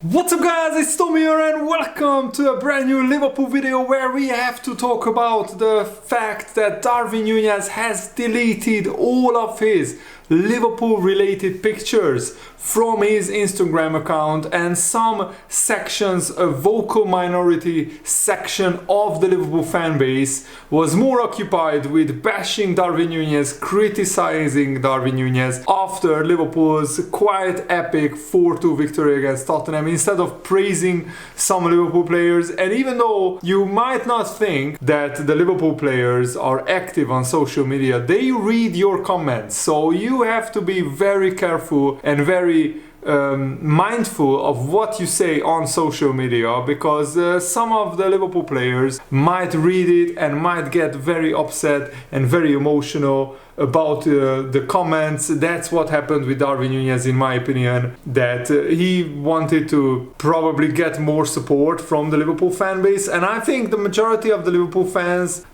What's up guys, it's Tommy here and welcome to a brand new Liverpool video where we have to talk about the fact that Darwin Nunez has deleted all of his Liverpool related pictures from his Instagram account, and some sections, a vocal minority section of the Liverpool fan base was more occupied with bashing Darwin Nunez, criticizing Darwin Nunez after Liverpool's quite epic 4-2 victory against Tottenham, instead of praising some Liverpool players. And even though you might not think that the Liverpool players are active on social media, they read your comments, so you have to be very careful and very mindful of what you say on social media, because some of the Liverpool players might read it and might get very upset and very emotional about the comments. That's what happened with Darwin Nunez, in my opinion, that he wanted to probably get more support from the Liverpool fan base, and I think the majority of the Liverpool fans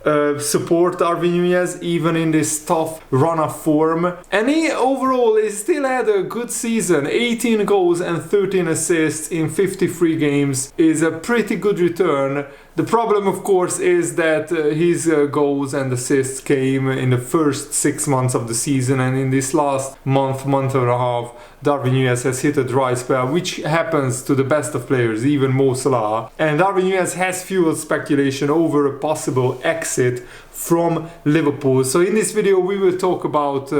support Darwin Nunez even in this tough run of form. And he overall still had a good season. 18 goals and 13 assists in 53 games is a pretty good return. The problem, of course, is that his goals and assists came in the first 6 months of the season, and in this last month and a half, Darwin Nunez has hit a dry spell, which happens to the best of players, even Mo Salah. And Darwin Nunez has fueled speculation over a possible exit from Liverpool. So in this video we will talk about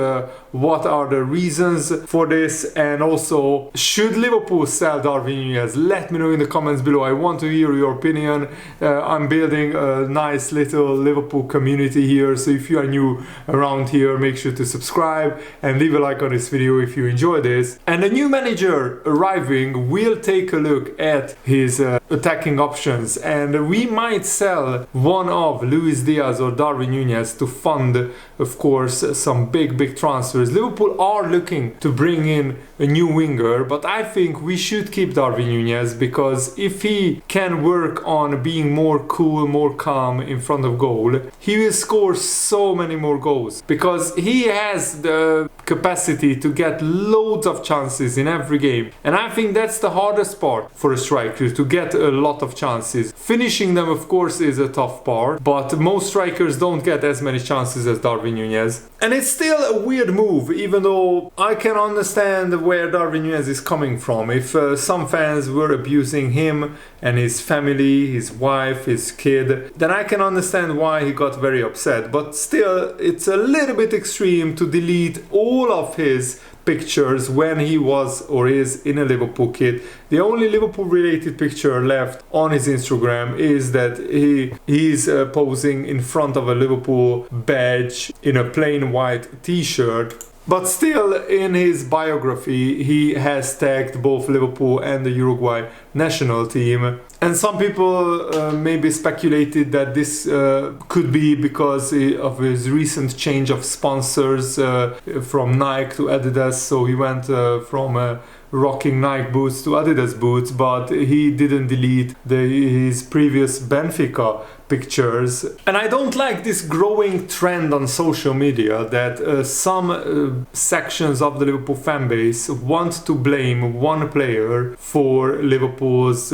what are the reasons for this, and also should Liverpool sell Darwin Nunez? Let me know in the comments below. I want to hear your opinion. I'm building a nice little Liverpool community here, so if you are new around here, make sure to subscribe and leave a like on this video if you enjoy this. And the new manager arriving will take a look at his attacking options, and we might sell one of Luis Diaz or Darwin Nunez to fund, of course, some big transfers. Liverpool are looking to bring in a new winger, but I think we should keep Darwin Nunez, because if he can work on being more cool, more calm in front of goal, he will score so many more goals, because he has the capacity to get loads of chances in every game. And I think that's the hardest part for a striker, to get a lot of chances. Finishing them, of course, is a tough part, but most strikers don't get as many chances as Darwin Nunez. And it's still a weird move, even though I can understand where Darwin Nunez is coming from. If some fans were abusing him and his family, his wife, his kid, then I can understand why he got very upset. But still, it's a little bit extreme to delete all of his pictures when he was or is in a Liverpool kit. The only Liverpool related picture left on his Instagram is that he's posing in front of a Liverpool badge in a plain white t-shirt. But still, in his biography, he has tagged both Liverpool and the Uruguay national team. And some people maybe speculated that this could be because of his recent change of sponsors from Nike to Adidas. So he went from rocking Nike boots to Adidas boots, but he didn't delete his previous Benfica pictures. And I don't like this growing trend on social media that some sections of the Liverpool fan base want to blame one player for Liverpool's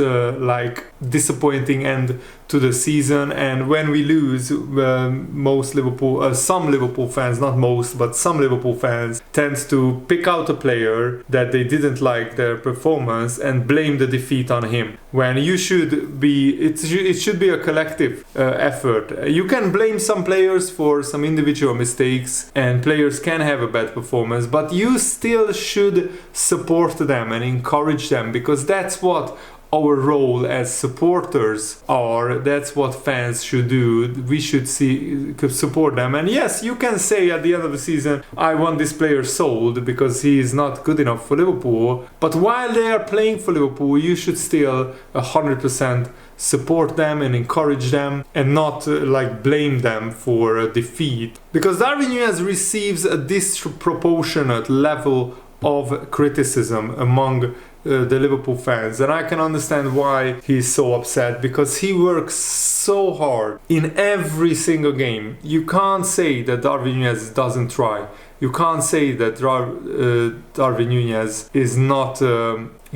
disappointing end to the season. And when we lose, some Liverpool fans, not most, but some Liverpool fans tend to pick out a player that they didn't like their performance and blame the defeat on him, when it should be a collective effort. You can blame some players for some individual mistakes, and players can have a bad performance, but you still should support them and encourage them, because that's what our role as supporters are. That's what fans should do. We should support them. And yes, you can say at the end of the season, I want this player sold because he is not good enough for Liverpool. But while they are playing for Liverpool, you should still 100% support them and encourage them, and not blame them for a defeat. Because Darwin Nunez receives a disproportionate level of criticism among the Liverpool fans, and I can understand why he's so upset, because he works so hard in every single game. You can't say that Darwin Nunez doesn't try. You can't say that Darwin Nunez is not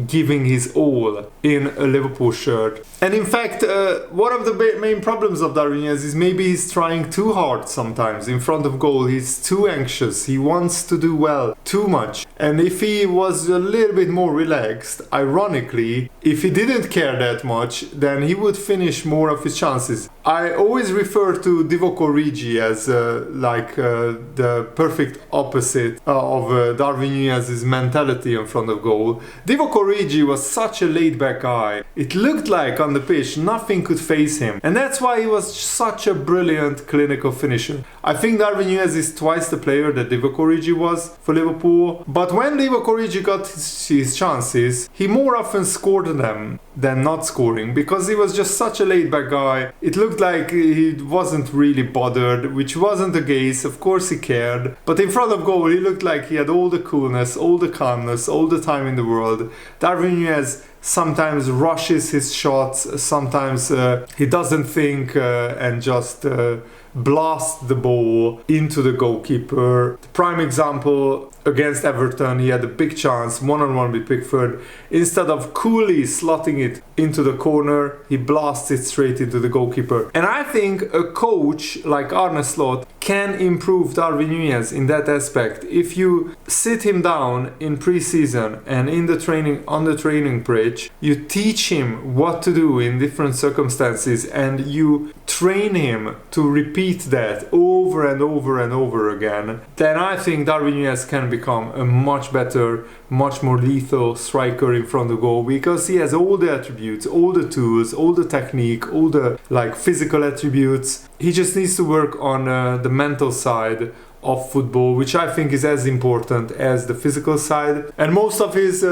giving his all in a Liverpool shirt. And in fact, one of the main problems of Darwin Nunez is maybe he's trying too hard sometimes in front of goal. He's too anxious. He wants to do well too much. And if he was a little bit more relaxed, ironically, if he didn't care that much, then he would finish more of his chances. I always refer to Divock Origi as the perfect opposite of Darwin Nunez's mentality in front of goal. Divock Origi was such a laid-back guy. It looked like on the pitch nothing could face him, and that's why he was such a brilliant clinical finisher. I think Darwin Nunez is twice the player that Divock Origi was for Liverpool, but when Divock Origi got his chances, he more often scored them than not scoring, because he was just such a laid-back guy. It looked like he wasn't really bothered, which wasn't the case. Of course he cared, but in front of goal he looked like he had all the coolness, all the calmness, all the time in the world. Darwin Nunez sometimes rushes his shots, sometimes he doesn't think and just blasts the ball into the goalkeeper. The prime example, against Everton, he had a big chance, one-on-one with Pickford. Instead of coolly slotting it into the corner, he blasts it straight into the goalkeeper. And I think a coach like Arne Slot can improve Darwin Nunez in that aspect. If you sit him down in pre-season and in the training, on the training pitch, you teach him what to do in different circumstances, and you train him to repeat that over and over and over again, then I think Darwin Nunez can become a much better, much more lethal striker in front of goal, because he has all the attributes, all the tools, all the technique, all the physical attributes. He just needs to work on the mental side of football, which I think is as important as the physical side. And most of his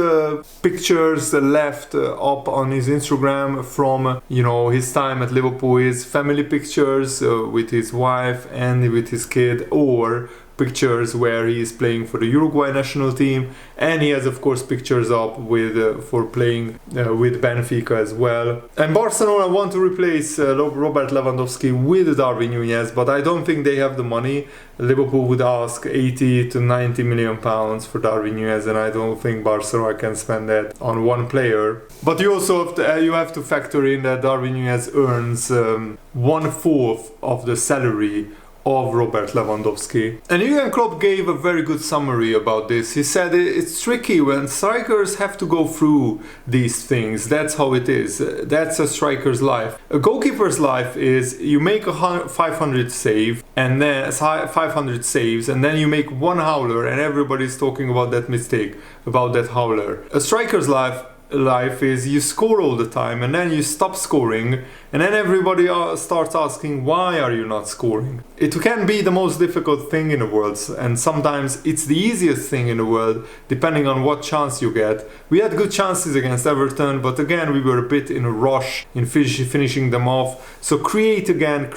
pictures left up on his Instagram from his time at Liverpool is family pictures with his wife and with his kid, or pictures where he is playing for the Uruguay national team, and he has of course pictures up with for playing with Benfica as well. And Barcelona want to replace Robert Lewandowski with Darwin Nunez, but I don't think they have the money. Liverpool would ask 80 to 90 million pounds for Darwin Nunez, and I don't think Barcelona can spend that on one player. But you also have to factor in that Darwin Nunez earns 1/4 of the salary of Robert Lewandowski. And Jurgen Klopp gave a very good summary about this. He said it's tricky when strikers have to go through these things. That's how it is. That's a striker's life. A goalkeeper's life is you make a 500 save and then 500 saves, and then you make one howler and everybody's talking about that mistake, about that howler. A striker's life is you score all the time and then you stop scoring, and then everybody starts asking, why are you not scoring? It can be the most difficult thing in the world, and sometimes it's the easiest thing in the world, depending on what chance you get. We had good chances against Everton, but again we were a bit in a rush in finishing them off. So create again,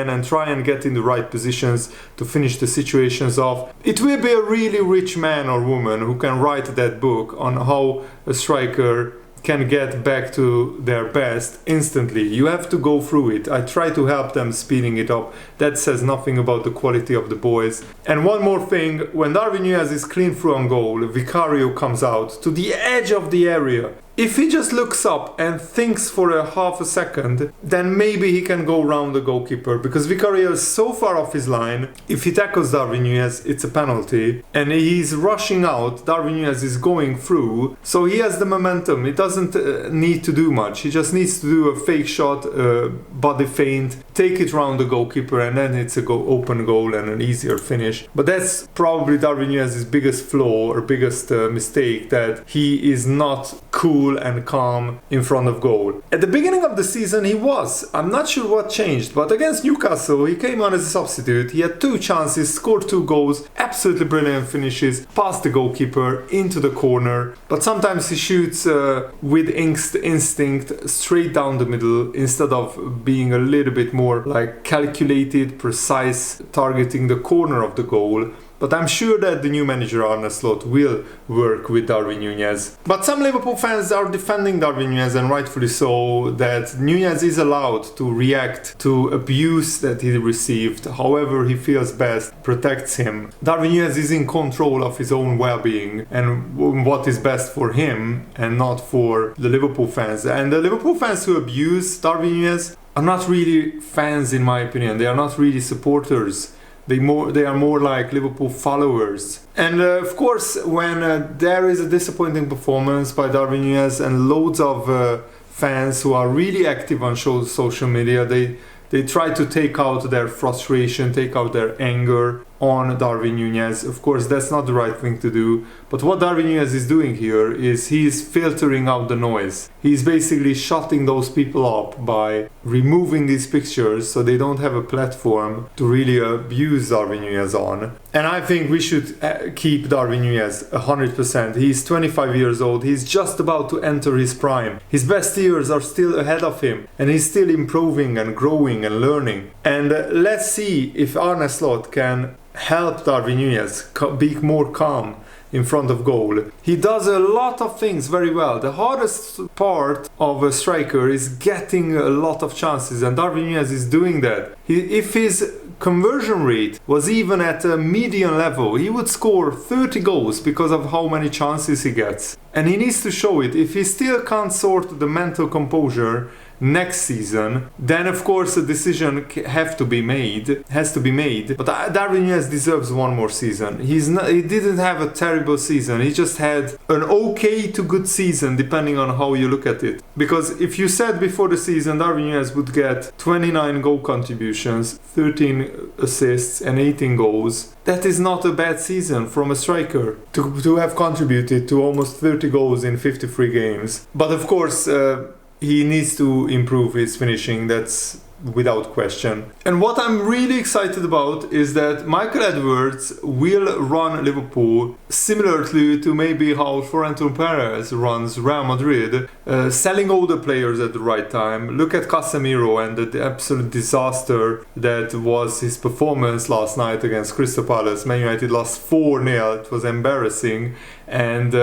and try and get in the right positions to finish the situations off. It will be a really rich man or woman who can write that book on how a striker can get back to their best instantly. You have to go through it. I try to help them speeding it up. That says nothing about the quality of the boys. And one more thing, when Darwin Nunez is clean through on goal, Vicario comes out to the edge of the area. If he just looks up and thinks for a half a second, then maybe he can go round the goalkeeper, because Vicario is so far off his line. If he tackles Darwin Nunez, it's a penalty, and he's rushing out. Darwin Nunez is going through, so he has the momentum. He doesn't need to do much. He just needs to do a fake shot, body feint, take it round the goalkeeper, and then it's a open goal and an easier finish. But that's probably Darwin Nunez's biggest flaw or biggest mistake, that he is not cool and calm in front of goal. At the beginning of the season he was. I'm not sure what changed, but against Newcastle he came on as a substitute. He had 2 chances, scored 2 goals, absolutely brilliant finishes, past the goalkeeper, into the corner. But sometimes he shoots with instinct straight down the middle, instead of being a little bit more calculated, precise, targeting the corner of the goal. But I'm sure that the new manager Arne Slot will work with Darwin Nunez. But some Liverpool fans are defending Darwin Nunez, and rightfully so, that Nunez is allowed to react to abuse that he received however he feels best, protects him. Darwin Nunez is in control of his own well-being and what is best for him and not for the Liverpool fans. And the Liverpool fans who abuse Darwin Nunez are not really fans, in my opinion. They are not really supporters. They are more like Liverpool followers. And of course, when there is a disappointing performance by Darwin Nunez and loads of fans who are really active on social media, they try to take out their frustration, take out their anger on Darwin Nunez. Of course, that's not the right thing to do. But what Darwin Nunez is doing here is he's filtering out the noise. He's basically shutting those people up by removing these pictures so they don't have a platform to really abuse Darwin Nunez on. And I think we should keep Darwin Nunez 100%. He's 25 years old. He's just about to enter his prime. His best years are still ahead of him, and he's still improving and growing and learning. And let's see if Arne Slot can help Darwin Nunez be more calm in front of goal. He does a lot of things very well. The hardest part of a striker is getting a lot of chances, and Darwin Nunez is doing that. If his conversion rate was even at a median level, he would score 30 goals because of how many chances he gets. And he needs to show it. If he still can't sort the mental composure next season, then of course a decision has to be made. But Darwin Nunez deserves one more season. He didn't have a terrible season. He just had an okay to good season, depending on how you look at it. Because if you said before the season Darwin Nunez would get 29 goal contributions, 13 assists and 18 goals, that is not a bad season from a striker to have contributed to almost 30 goals in 53 games. But of course, he needs to improve his finishing, that's without question. And what I'm really excited about is that Michael Edwards will run Liverpool similarly to maybe how Florentino Perez runs Real Madrid, selling all the players at the right time. Look at Casemiro and the absolute disaster that was his performance last night against Crystal Palace. Man United lost 4-0, it was embarrassing, and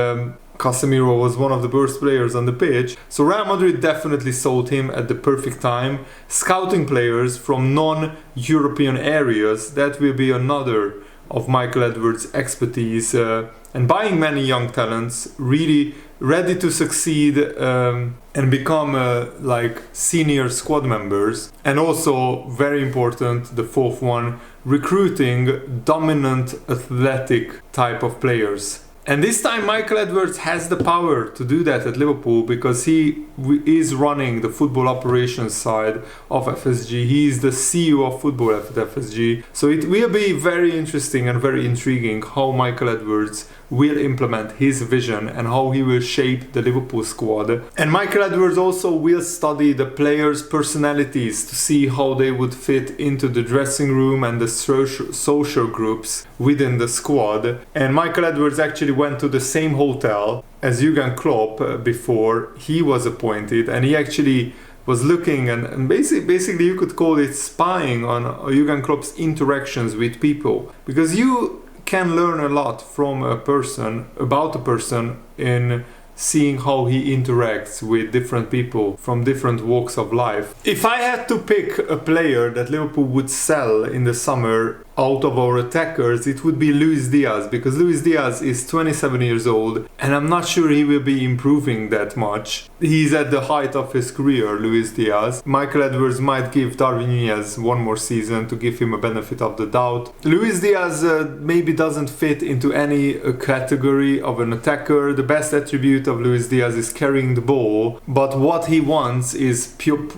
Casemiro was one of the worst players on the pitch. So Real Madrid definitely sold him at the perfect time. Scouting players from non-European areas, that will be another of Michael Edwards' expertise. And buying many young talents, really ready to succeed and become like senior squad members. And also, very important, the fourth one, recruiting dominant athletic type of players. And this time Michael Edwards has the power to do that at Liverpool because he is running the football operations side of FSG. He is the CEO of football at FSG. So it will be very interesting and very intriguing how Michael Edwards will implement his vision and how he will shape the Liverpool squad. And Michael Edwards also will study the players' personalities to see how they would fit into the dressing room and the social groups within the squad. And Michael Edwards actually went to the same hotel as Jurgen Klopp before he was appointed, and he actually was looking and basically you could call it spying on Jurgen Klopp's interactions with people, because you can learn a lot from about a person in seeing how he interacts with different people from different walks of life. If I had to pick a player that Liverpool would sell in the summer out of our attackers, it would be Luis Diaz, because Luis Diaz is 27 years old and I'm not sure he will be improving that much. He's at the height of his career, Luis Diaz. Michael Edwards might give Darwin Nunez one more season to give him a benefit of the doubt. Luis Diaz maybe doesn't fit into any category of an attacker. The best attribute of Luis Diaz is carrying the ball, but what he wants is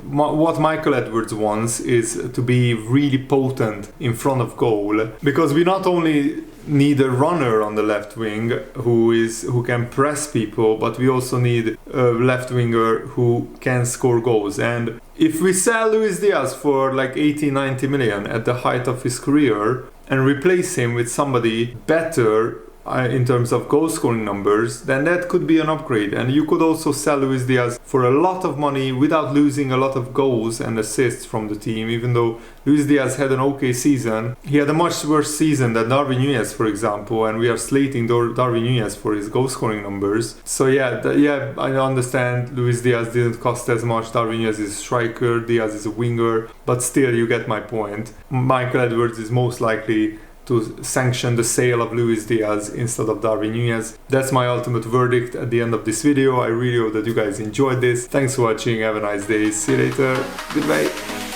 what Michael Edwards wants is to be really potent in front of goal, because we not only need a runner on the left wing who can press people, but we also need a left winger who can score goals. And if we sell Luis Diaz for like 80-90 million at the height of his career and replace him with somebody better in terms of goal scoring numbers, then that could be an upgrade. And you could also sell Luis Diaz for a lot of money without losing a lot of goals and assists from the team. Even though Luis Diaz had an okay season, he had a much worse season than Darwin Nunez, for example, and we are slating Darwin Nunez for his goal scoring numbers. So yeah, I understand Luis Diaz didn't cost as much. Darwin Nunez is a striker, Diaz is a winger, but still you get my point. Michael Edwards is most likely to sanction the sale of Luis Diaz instead of Darwin Nunez. That's my ultimate verdict at the end of this video. I really hope that you guys enjoyed this. Thanks for watching, have a nice day, see you later, goodbye.